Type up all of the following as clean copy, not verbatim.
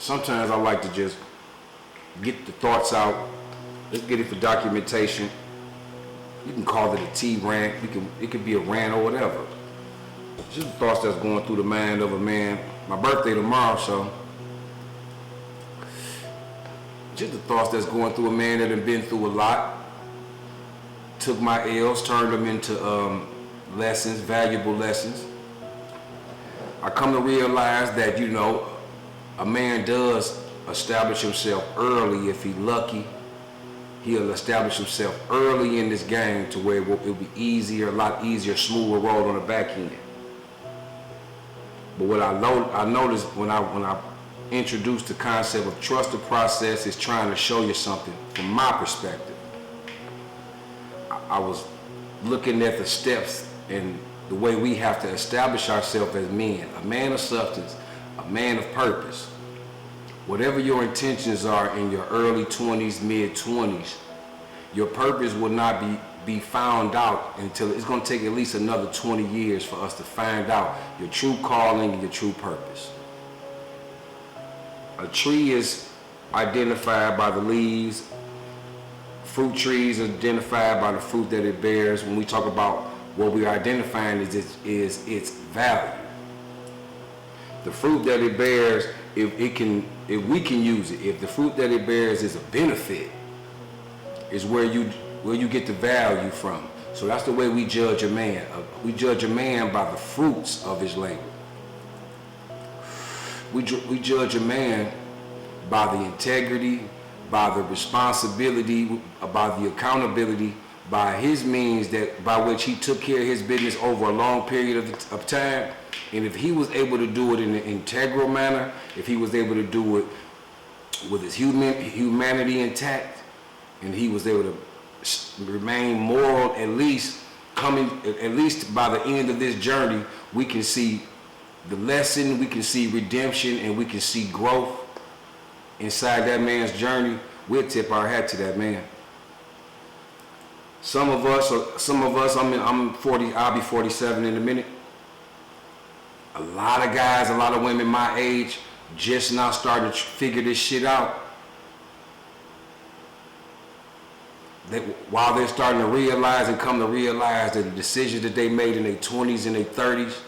sometimes I like to just get the thoughts out. Let's get it for documentation. You can call it a T-rant. It could be a rant or whatever. Just the thoughts that's going through the mind of a man. My birthday tomorrow, so just the thoughts that's going through a man that have been through a lot. Took my L's, turned them into lessons, valuable lessons. I come to realize that, you know, a man does establish himself early if he's lucky. He'll establish himself early in this game to where it'll be easier, a lot easier, smoother road on the back end. But what I noticed when I introduced the concept of trust the process is trying to show you something from my perspective. I was looking at the steps and the way we have to establish ourselves as men, a man of substance, a man of purpose. Whatever your intentions are in your early 20s, mid 20s, your purpose will not be found out until it's going to take at least another 20 years for us to find out your true calling and your true purpose. A tree is identified by the leaves. Fruit trees are identified by the fruit that it bears. When we talk about what we're identifying is its value. The fruit that it bears, if we can use it, if the fruit that it bears is a benefit, is where you get the value from. So that's the way we judge a man. We judge a man by the fruits of his labor. We judge a man by the integrity, by the responsibility, by the accountability, by his means by which he took care of his business over a long period of time. And if he was able to do it in an integral manner, if he was able to do it with his humanity intact, and he was able to remain moral, at least by the end of this journey, we can see the lesson, we can see redemption, and we can see growth inside that man's journey. We'll tip our hat to that man. Some of us, I'm 40, I'll be 47 in a minute. A lot of guys, a lot of women my age just now starting to figure this shit out. That while they're starting to realize and come to realize that the decisions that they made in their 20s and their 30s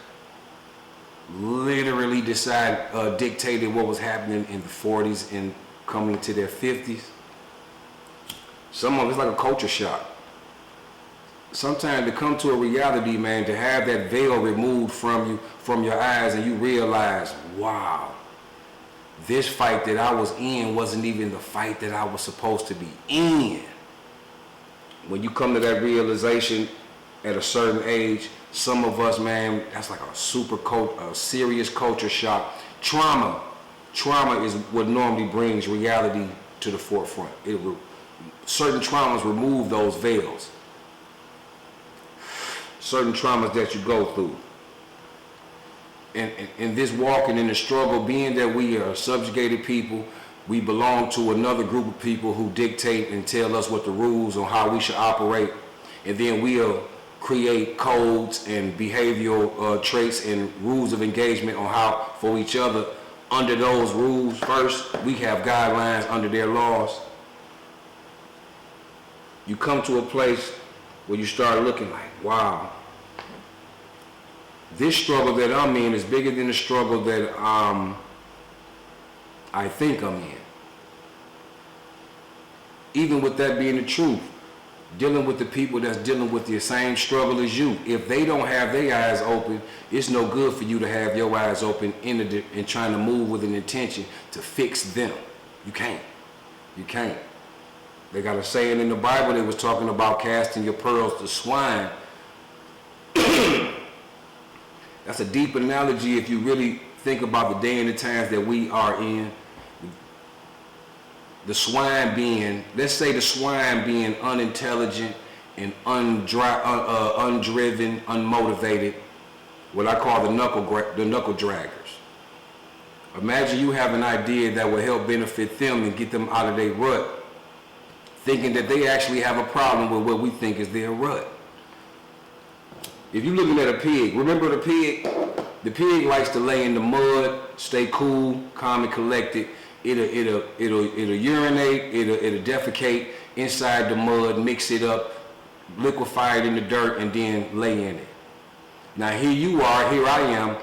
literally dictated what was happening in the 40s and coming to their 50s. Some of it's like a culture shock. Sometimes to come to a reality, man, to have that veil removed from you, from your eyes, and you realize, wow, this fight that I was in wasn't even the fight that I was supposed to be in. When you come to that realization at a certain age, some of us, man, that's like a serious culture shock. Trauma is what normally brings reality to the forefront. Certain traumas remove those veils. Certain traumas that you go through. And this walking in the struggle, being that we are subjugated people, we belong to another group of people who dictate and tell us what the rules on how we should operate. And then we'll create codes and behavioral traits and rules of engagement on how for each other. Under those rules, first, we have guidelines under their laws. You come to a place where you start looking like, wow, this struggle that I'm in is bigger than the struggle that I think I'm in. Even with that being the truth, dealing with the people that's dealing with the same struggle as you, if they don't have their eyes open, it's no good for you to have your eyes open and trying to move with an intention to fix them. You can't. You can't. They got a saying in the Bible that was talking about casting your pearls to swine. That's a deep analogy if you really think about the day and the times that we are in. The swine being, let's say the swine being unintelligent and undriven, unmotivated, what I call the knuckle draggers. Imagine you have an idea that will help benefit them and get them out of their rut, thinking that they actually have a problem with what we think is their rut. If you're looking at a pig, remember the pig? The pig likes to lay in the mud, stay cool, calm and collected, it'll urinate, it'll defecate inside the mud, mix it up, liquefy it in the dirt, and then lay in it. Now here you are, here I am.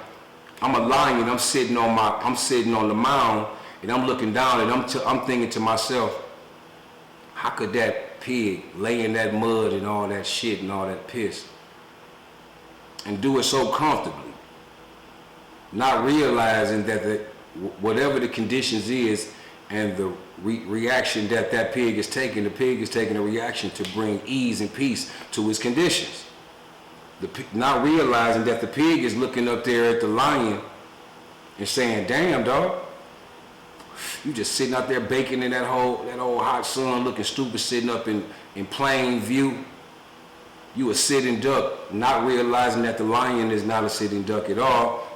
I'm a lion. I'm sitting on the mound, and I'm looking down, and I'm thinking to myself, how could that pig lay in that mud and all that shit and all that piss and do it so comfortably, not realizing that whatever the conditions is and the reaction that pig is taking, the pig is taking a reaction to bring ease and peace to his conditions. Not realizing that the pig is looking up there at the lion and saying, damn, dog, you just sitting out there baking in that old hot sun, looking stupid, sitting up in plain view. You a sitting duck, not realizing that the lion is not a sitting duck at all.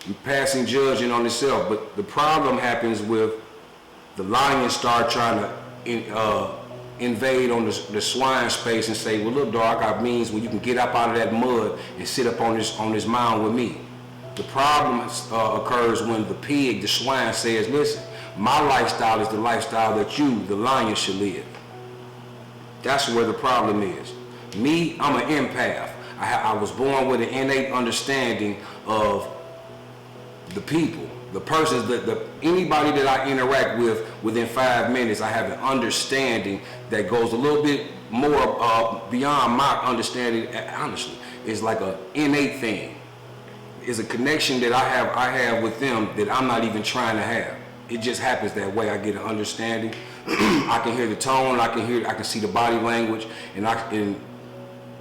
You passing judging on itself. But the problem happens with the lion start trying to invade on the swine space and say, well, look, dog, I got means where you can get up out of that mud and sit up on this mound with me. The problem occurs when the pig, the swine, says, listen, my lifestyle is the lifestyle that you, the lion, should live. That's where the problem is. Me, I'm an empath. I was born with an innate understanding of the people, the persons, anybody that I interact with within 5 minutes, I have an understanding that goes a little bit more beyond my understanding. Honestly, it's like an innate thing. It's a connection that I have with them that I'm not even trying to have. It just happens that way. I get an understanding. I can hear the tone. I can see the body language, and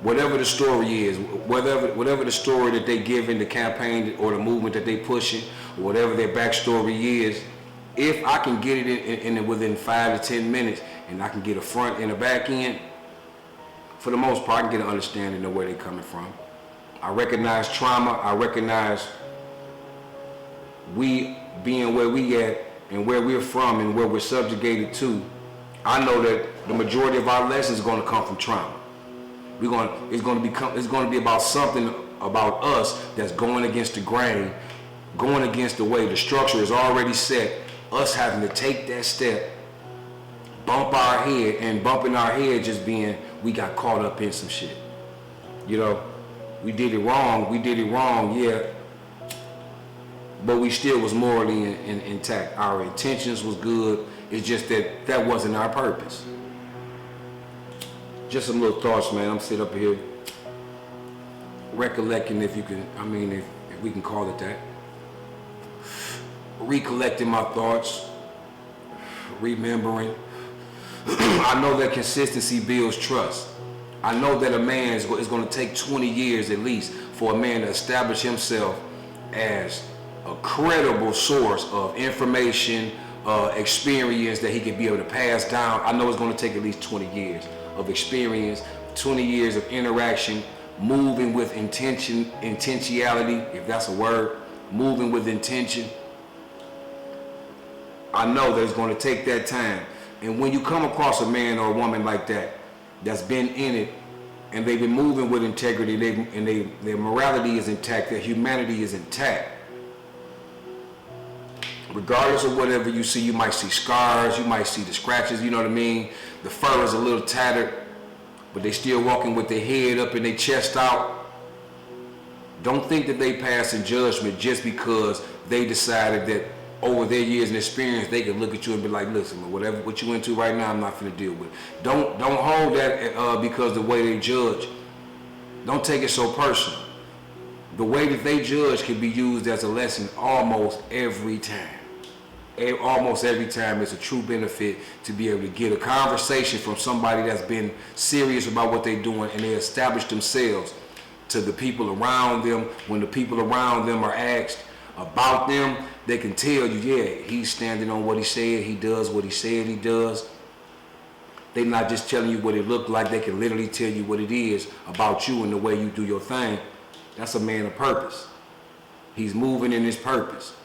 whatever the story is, whatever the story that they give in the campaign or the movement that they pushing, or whatever their backstory is, if I can get it in within 5 to 10 minutes, and I can get a front and a back end, for the most part, I can get an understanding of where they're coming from. I recognize trauma. I recognize we being where we at and where we're from and where we're subjugated to. I know that the majority of our lessons is going to come from trauma. It's going to be about something about us that's going against the grain, going against the way the structure is already set. Us having to take that step, bump our head, and bumping our head just being we got caught up in some shit. You know, we did it wrong, yeah, but we still was morally intact. Our intentions was good. It's just that wasn't our purpose. Just some little thoughts, man. I'm sitting up here recollecting, if we can call it that. Recollecting my thoughts, remembering. I know that consistency builds trust. I know that a man is going to take 20 years at least for a man to establish himself as a credible source of information, experience that he can be able to pass down. I know it's going to take at least 20 years of experience, 20 years of interaction, moving with intentionality, if that's a word, moving with intention. I know that it's going to take that time. And when you come across a man or a woman like that, that's been in it, and they've been moving with integrity, their morality is intact, their humanity is intact. Regardless of whatever you see, you might see scars, you might see the scratches, you know what I mean? The fur is a little tattered, but they still walking with their head up and their chest out. Don't think that they pass in judgment just because they decided that over their years and experience, they can look at you and be like, listen, what you into right now, I'm not finna deal with. Don't hold that because the way they judge. Don't take it so personal. The way that they judge can be used as a lesson almost every time. Almost every time it's a true benefit to be able to get a conversation from somebody that's been serious about what they're doing and they establish themselves to the people around them. When the people around them are asked about them, they can tell you, yeah, he's standing on what he said, he does what he said he does. They're not just telling you what it looked like, they can literally tell you what it is about you and the way you do your thing. That's a man of purpose. He's moving in his purpose.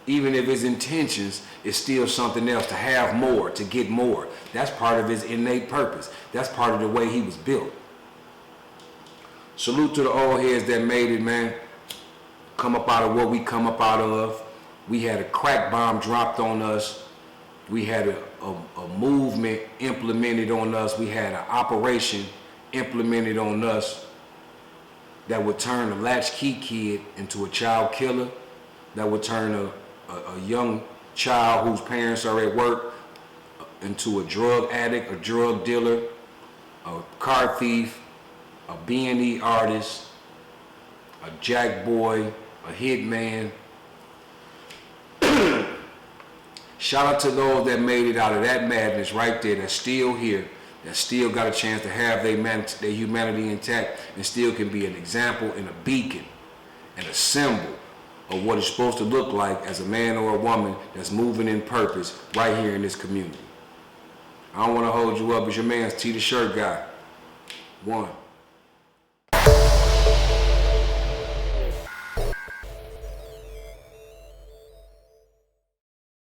Even if his intentions is still something else, to have more, to get more. That's part of his innate purpose. That's part of the way he was built. Salute to the old heads that made it, man. Come up out of what we come up out of. We had a crack bomb dropped on us. We had a movement implemented on us. We had an operation implemented on us that would turn a latchkey kid into a child killer, that would turn a young child whose parents are at work into a drug addict, a drug dealer, a car thief, a B&E artist, a jack boy, a hitman. Shout out to those that made it out of that madness right there, that's still here, that still got a chance to have their humanity intact, and still can be an example and a beacon and a symbol of what it's supposed to look like as a man or a woman that's moving in purpose right here in this community. I don't want to hold you up. It's your man's TheShirtGuy. 1.